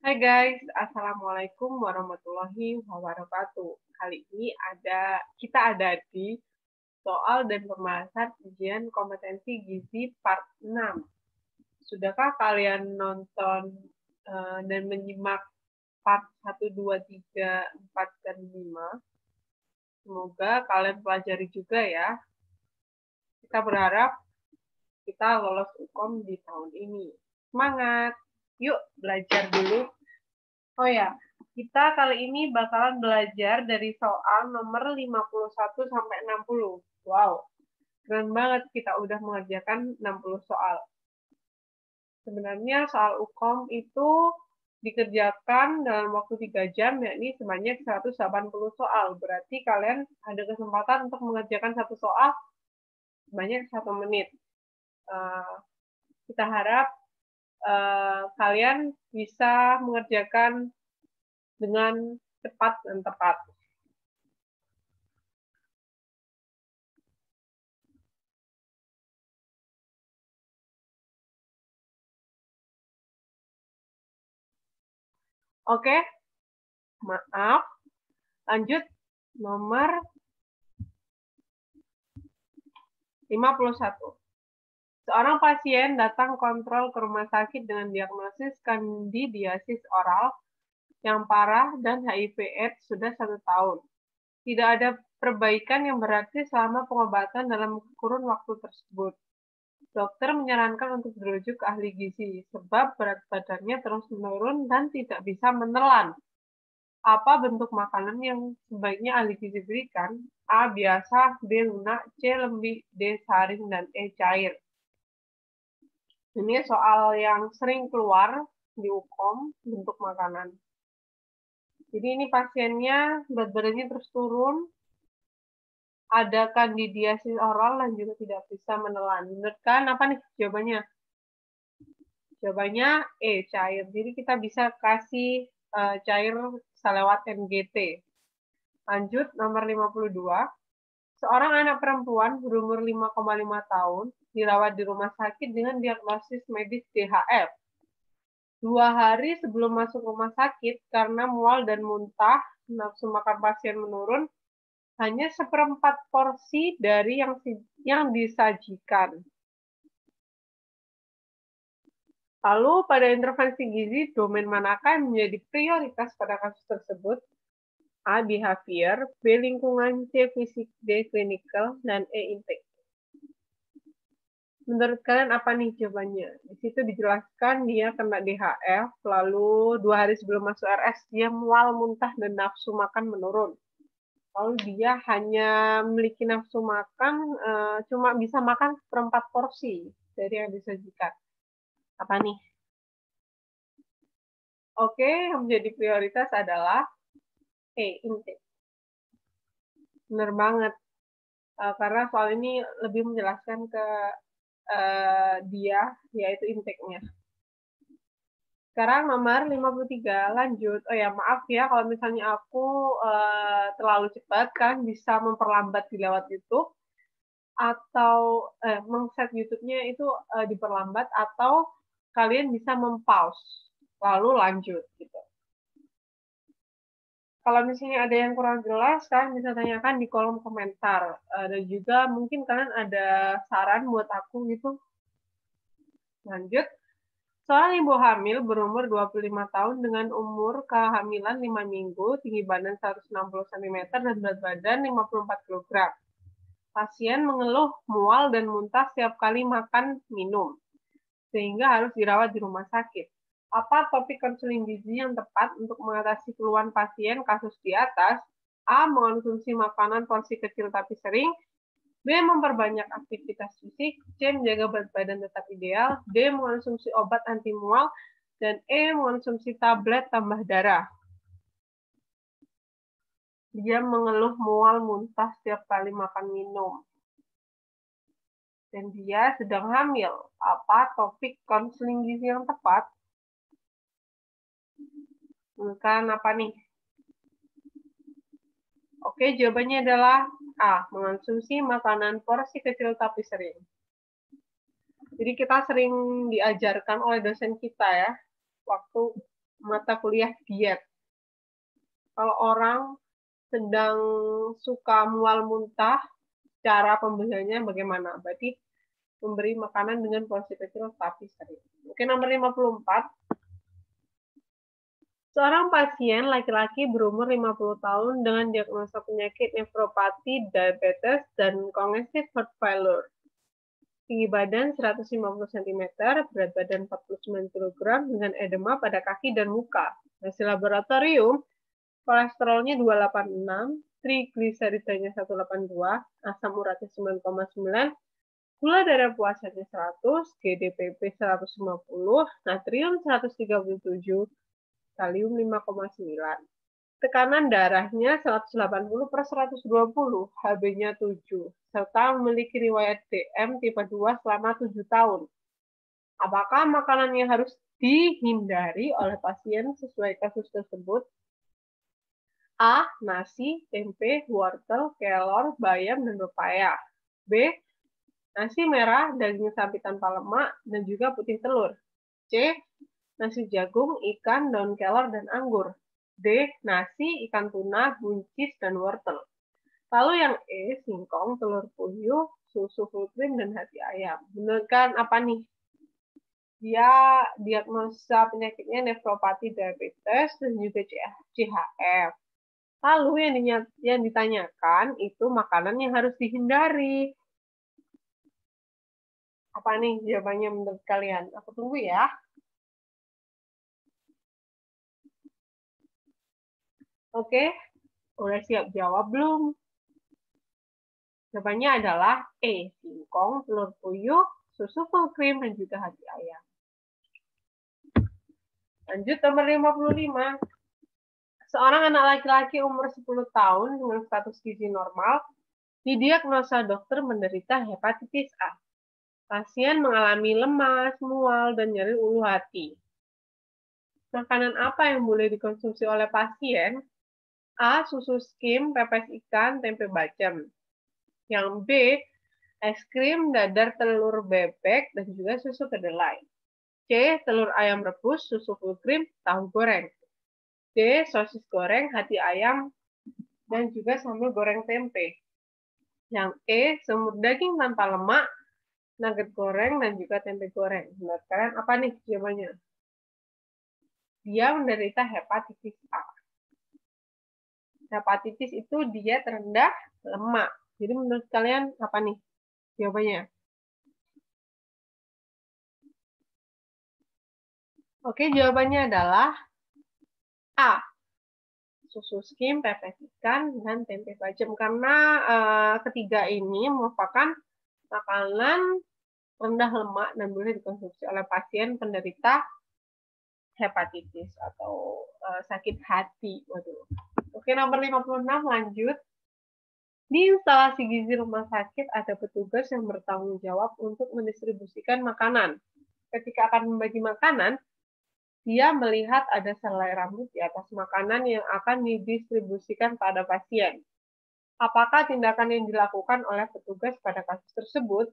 Hai guys, Assalamualaikum warahmatullahi wabarakatuh. Kali ini kita ada di soal dan pembahasan ujian kompetensi gizi part 6. Sudahkah kalian nonton dan menyimak part 1, 2, 3, 4, dan 5? Semoga kalian pelajari juga ya. Kita berharap kita lolos UKOM di tahun ini. Semangat! Yuk belajar dulu. Oh ya, kita kali ini bakalan belajar dari soal nomor 51 sampai 60. Wow, keren banget kita udah mengerjakan 60 soal. Sebenarnya soal UKOM itu dikerjakan dalam waktu 3 jam, yakni sebanyak 180 soal. Berarti kalian ada kesempatan untuk mengerjakan satu soal sebanyak 1 menit. Kita harap kalian bisa mengerjakan dengan cepat dan tepat. Oke, maaf. Lanjut, nomor 51. Seorang pasien datang kontrol ke rumah sakit dengan diagnosis kandidiasis oral yang parah dan HIV/AIDS sudah 1 tahun. Tidak ada perbaikan yang berarti selama pengobatan dalam kurun waktu tersebut. Dokter menyarankan untuk dirujuk ke ahli gizi, sebab berat badannya terus menurun dan tidak bisa menelan. Apa bentuk makanan yang sebaiknya ahli gizi berikan? A. Biasa, B. Lunak, C. Lembik, D. Saring, dan E. Cair. Ini soal yang sering keluar di UKOM, bentuk makanan. Jadi ini pasiennya berat badannya terus turun, ada kandidiasis oral dan juga tidak bisa menelan. Benar kan? Apa nih jawabannya? Jawabannya E, cair. Jadi kita bisa kasih cair bisa lewat NGT. Lanjut, nomor 52. Seorang anak perempuan berumur 5,5 tahun dirawat di rumah sakit dengan diagnosis medis DHF. 2 hari sebelum masuk rumah sakit, karena mual dan muntah, nafsu makan pasien menurun, hanya 1/4 porsi dari yang disajikan. Lalu pada intervensi gizi, domain manakah yang menjadi prioritas pada kasus tersebut? A. Behavior, B. Lingkungan, C. Fisik, D. Clinical, dan E. Intake. Menurut kalian apa nih jawabannya? Di situ dijelaskan dia kena DHF, lalu 2 hari sebelum masuk RS, dia mual, muntah, dan nafsu makan menurun. Lalu dia hanya memiliki nafsu makan, cuma bisa makan 1/4 porsi dari yang disajikan. Apa nih? Oke, yang menjadi prioritas adalah intake. Benar banget. Karena soal ini lebih menjelaskan ke dia, yaitu intake-nya. Sekarang nomor 53, lanjut. Oh ya, maaf ya kalau misalnya aku terlalu cepat, kan bisa memperlambat di lewat YouTube, atau meng-set YouTube-nya itu diperlambat, atau kalian bisa mempause, lalu lanjut gitu. Kalau misalnya ada yang kurang jelas, kalian bisa tanyakan di kolom komentar. Dan juga mungkin kalian ada saran buat aku gitu. Lanjut. Seorang ibu hamil berumur 25 tahun dengan umur kehamilan 5 minggu, tinggi badan 160 cm, dan berat badan 54 kg. Pasien mengeluh mual dan muntah setiap kali makan minum, sehingga harus dirawat di rumah sakit. Apa topik konseling gizi yang tepat untuk mengatasi keluhan pasien kasus di atas? A. Mengonsumsi makanan porsi kecil tapi sering. B. Memperbanyak aktivitas fisik. C. Menjaga berat badan tetap ideal. D. Mengonsumsi obat anti mual. Dan E. Mengonsumsi tablet tambah darah. Dia mengeluh mual muntah setiap kali makan minum. Dan dia sedang hamil. Apa topik konseling gizi yang tepat? Bukan apa nih? Oke, jawabannya adalah A. Mengonsumsi makanan porsi kecil tapi sering. Jadi kita sering diajarkan oleh dosen kita ya, waktu mata kuliah diet. Kalau orang sedang suka mual muntah, cara pembeliannya bagaimana? Berarti memberi makanan dengan porsi kecil tapi sering. Oke, nomor 54. Seorang pasien laki-laki berumur 50 tahun dengan diagnosa penyakit nefropati, diabetes, dan congestive heart failure. Tinggi badan 150 cm, berat badan 49 kg, dengan edema pada kaki dan muka. Hasil laboratorium, kolesterolnya 286, trigliseridanya 182, asam uratnya 9,9, gula darah puasanya 100, GDPP 150, natrium 137, kalium 5,9. Tekanan darahnya 180 per 120, HB-nya 7, serta memiliki riwayat DM tipe 2 selama 7 tahun. Apakah makanan yang harus dihindari oleh pasien sesuai kasus tersebut? A. Nasi, tempe, wortel, kelor, bayam, dan pepaya. B. Nasi merah, daging sapi tanpa lemak, dan juga putih telur. C. Nasi jagung, ikan, daun kelor, dan anggur. D. Nasi, ikan tuna, buncis, dan wortel. Lalu yang E, singkong, telur puyuh, susu full cream, dan hati ayam. Bener kan apa nih? Dia diagnosa penyakitnya nefropati, diabetes, dan juga CHF. Lalu yang ditanyakan itu makanan yang harus dihindari. Apa nih jawabannya menurut kalian? Aku tunggu ya. Oke, udah siap jawab belum? Jawabannya adalah E, singkong, telur puyuh, susu full cream, dan juga hati ayam. Lanjut nomor 55. Seorang anak laki-laki umur 10 tahun dengan status gizi normal didiagnosa dokter menderita hepatitis A. Pasien mengalami lemas, mual, dan nyeri ulu hati. Makanan apa yang boleh dikonsumsi oleh pasien? A. Susu skim, pepes ikan, tempe bacem. Yang B. Es krim, dadar telur bebek, dan juga susu kedelai. C. Telur ayam rebus, susu full cream, tahu goreng. D. Sosis goreng, hati ayam, dan juga sambal goreng tempe. Yang E. Semur daging tanpa lemak, nugget goreng, dan juga tempe goreng. Menurut kalian apa nih jawabannya? Dia menderita hepatitis A. Hepatitis itu diet rendah lemak. Jadi menurut kalian apa nih jawabannya? Oke, jawabannya adalah A. Susu skim, pepes ikan, dan tempe bacem. Karena ketiga ini merupakan makanan rendah lemak dan boleh dikonsumsi oleh pasien penderita hepatitis atau sakit hati. Waduh. Oke, nomor 56 lanjut. Di instalasi gizi rumah sakit ada petugas yang bertanggung jawab untuk mendistribusikan makanan. Ketika akan membagi makanan, dia melihat ada selai rambut di atas makanan yang akan didistribusikan pada pasien. Apakah tindakan yang dilakukan oleh petugas pada kasus tersebut?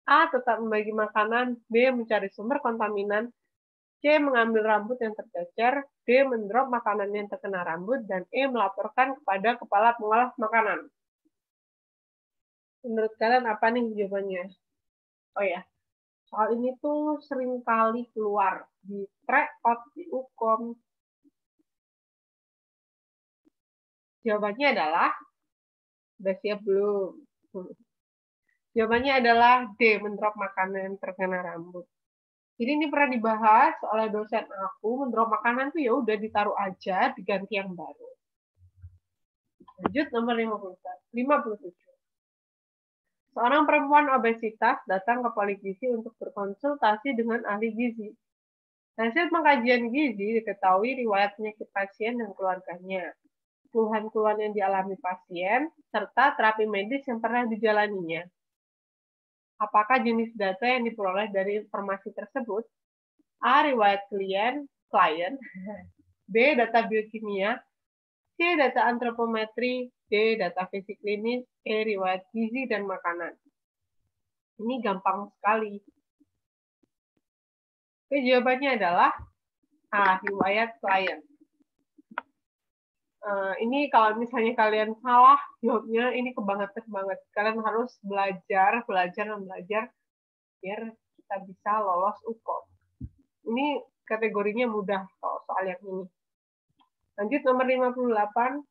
A. Tetap membagi makanan. B. Mencari sumber kontaminan. C. Mengambil rambut yang tercecer. D. Mendrop makanan yang terkena rambut. Dan E. Melaporkan kepada kepala pengolah makanan. Menurut kalian apa nih jawabannya? Oh ya, soal ini tuh sering kali keluar di tryout, di UKOM. Jawabannya adalah, udah siap belum? Jawabannya adalah D, mendrop makanan terkena rambut. Jadi ini pernah dibahas oleh dosen aku, mendrop makanan tuh ya udah ditaruh aja, diganti yang baru. Lanjut nomor 57. Seorang perempuan obesitas datang ke Poligisi untuk berkonsultasi dengan ahli gizi. Hasil pengkajian gizi diketahui riwayat penyakit pasien dan keluarganya, keluhan-keluhan yang dialami pasien, serta terapi medis yang pernah dijalaninya. Apakah jenis data yang diperoleh dari informasi tersebut? A. Riwayat klien, B. Data biokimia, C. Data antropometri, D. Data fisik klinis, E. Riwayat gizi dan makanan. Ini gampang sekali. Oke, jawabannya adalah A. Riwayat klien. Ini kalau misalnya kalian salah jawabnya, ini kebangetan banget. Kalian harus belajar biar kita bisa lolos UKOM. Ini kategorinya mudah soal yang ini. Lanjut nomor 58.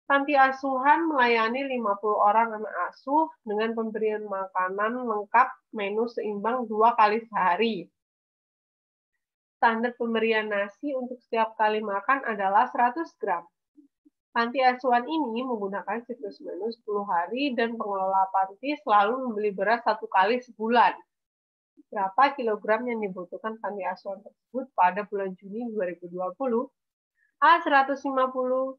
Panti asuhan melayani 50 orang anak asuh dengan pemberian makanan lengkap menu seimbang 2 kali sehari. Standar pemberian nasi untuk setiap kali makan adalah 100 gram. Panti asuhan ini menggunakan siklus menu 10 hari dan pengelola panti selalu membeli beras 1 kali sebulan. Berapa kilogram yang dibutuhkan panti asuhan tersebut pada bulan Juni 2020? A 150,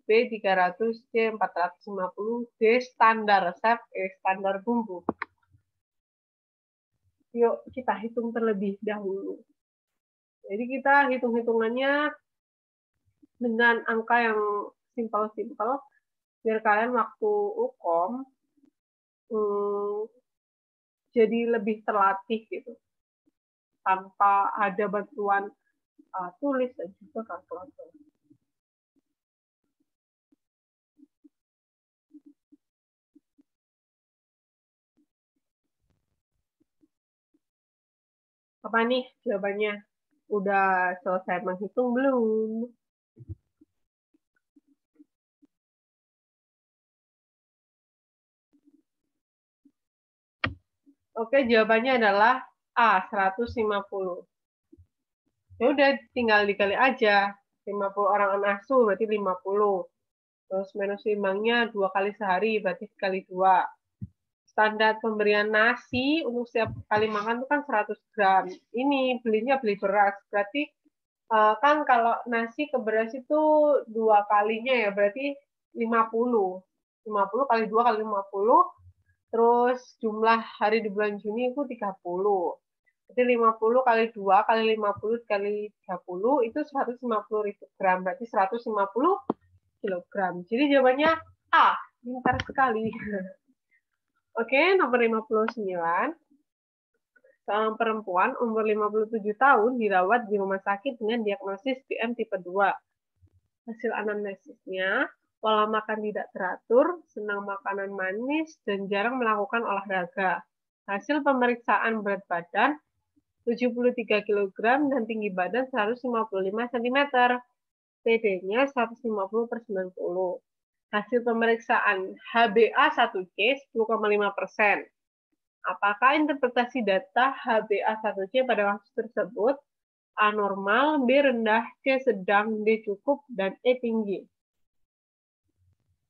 B 300, C 450, D standar resep, E standar bumbu. Yuk kita hitung terlebih dahulu. Jadi kita hitung-hitungannya dengan angka yang simpel-simpel biar kalian waktu UKOM jadi lebih terlatih gitu. Tanpa ada bantuan tulis dan juga kalkulator. Apa nih jawabannya? Udah selesai menghitung belum? Oke, jawabannya adalah A, 150. Ya udah, tinggal dikali aja. 50 orang anak asuh berarti 50. Terus menu seimbangnya 2 kali sehari, berarti sekali 2. Standar pemberian nasi untuk setiap kali makan itu kan 100 gram. Ini belinya beli beras. Berarti kan kalau nasi ke beras itu 2 kalinya ya, berarti 50. 50 kali 2 kali 50. Terus jumlah hari di bulan Juni itu 30. Jadi 50 kali 2 kali 50 kali 30 itu 150.000 gram. Berarti 150 kilogram. Jadi jawabannya A. Pintar sekali. Oke, nomor 59. Seorang perempuan umur 57 tahun dirawat di rumah sakit dengan diagnosis PM tipe 2. Hasil anamnesisnya, pola makan tidak teratur, senang makanan manis, dan jarang melakukan olahraga. Hasil pemeriksaan berat badan 73 kg dan tinggi badan 155 cm. TD-nya 150/90. Hasil pemeriksaan HbA1c 10,5%. Apakah interpretasi data HbA1c pada kasus tersebut A normal, B rendah, C sedang, D cukup, dan E tinggi?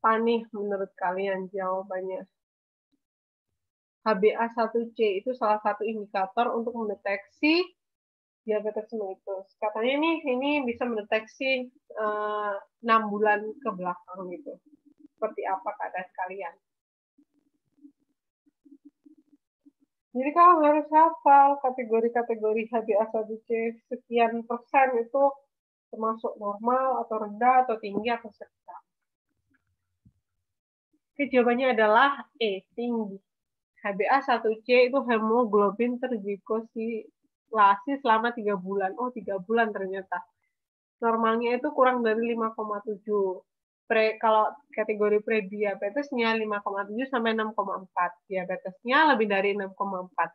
Apa nih menurut kalian jawabannya? HbA1c itu salah satu indikator untuk mendeteksi diabetes mellitus. Katanya nih ini bisa mendeteksi 6 bulan ke belakang gitu. Seperti apa keadaan kalian? Jadi kamu harus hafal kategori-kategori HbA1c sekian persen itu termasuk normal atau rendah atau tinggi atau sedang. Oke, jawabannya adalah E, tinggi. HbA1c itu hemoglobin terglikosilasi selama 3 bulan. Oh, 3 bulan ternyata. Normalnya itu kurang dari 5,7. Kalau kategori prediabetesnya 5,7 sampai 6,4. Diabetesnya lebih dari 6,4.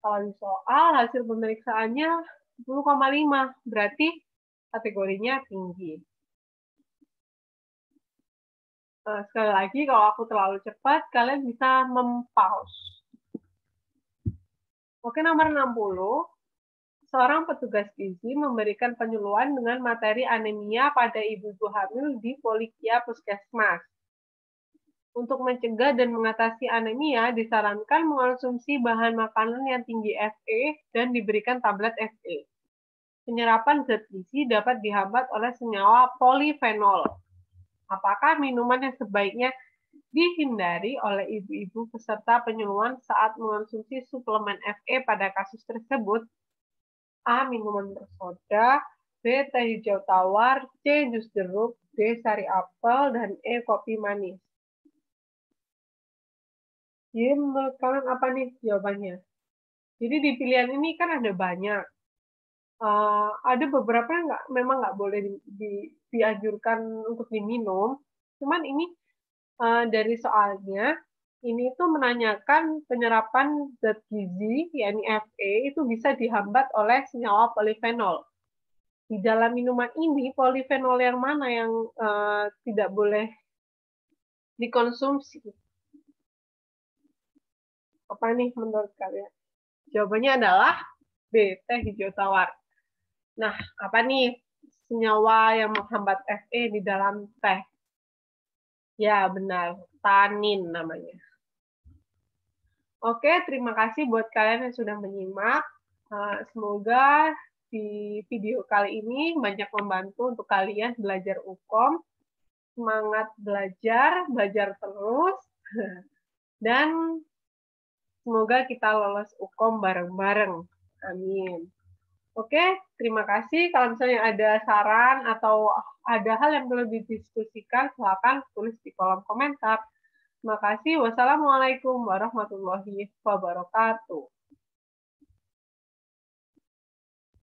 Kalau di soal hasil pemeriksaannya 10,5. Berarti kategorinya tinggi. Sekali lagi, kalau aku terlalu cepat, kalian bisa mempause. Oke, nomor 60. Seorang petugas gizi memberikan penyuluhan dengan materi anemia pada ibu-ibu hamil di Polikia Puskesmas. Untuk mencegah dan mengatasi anemia, disarankan mengonsumsi bahan makanan yang tinggi Fe dan diberikan tablet Fe. Penyerapan zat gizi dapat dihambat oleh senyawa polifenol. Apakah minuman yang sebaiknya dihindari oleh ibu-ibu peserta penyuluhan saat mengonsumsi suplemen Fe pada kasus tersebut? A. Minuman bersoda, B. Teh hijau tawar, C. Jus jeruk, D. Sari apel, dan E. Kopi manis. Jadi menurut kalian apa nih jawabannya? Jadi di pilihan ini kan ada banyak. Ada beberapa yang memang nggak boleh dianjurkan untuk diminum. Cuman ini dari soalnya, ini tuh menanyakan penyerapan zat gizi, yakni Fe, itu bisa dihambat oleh senyawa polifenol. Di dalam minuman ini, polifenol yang mana yang tidak boleh dikonsumsi? Apa nih menurut kalian? Jawabannya adalah B, teh hijau tawar. Nah, apa nih senyawa yang menghambat Fe di dalam teh? Ya, benar. Tanin namanya. Oke, terima kasih buat kalian yang sudah menyimak. Semoga di video kali ini banyak membantu untuk kalian belajar UKOM. Semangat belajar, belajar terus. Dan semoga kita lolos UKOM bareng-bareng. Amin. Oke, terima kasih. Kalau misalnya ada saran atau ada hal yang perlu didiskusikan, silakan tulis di kolom komentar. Terima kasih. Wassalamualaikum warahmatullahi wabarakatuh.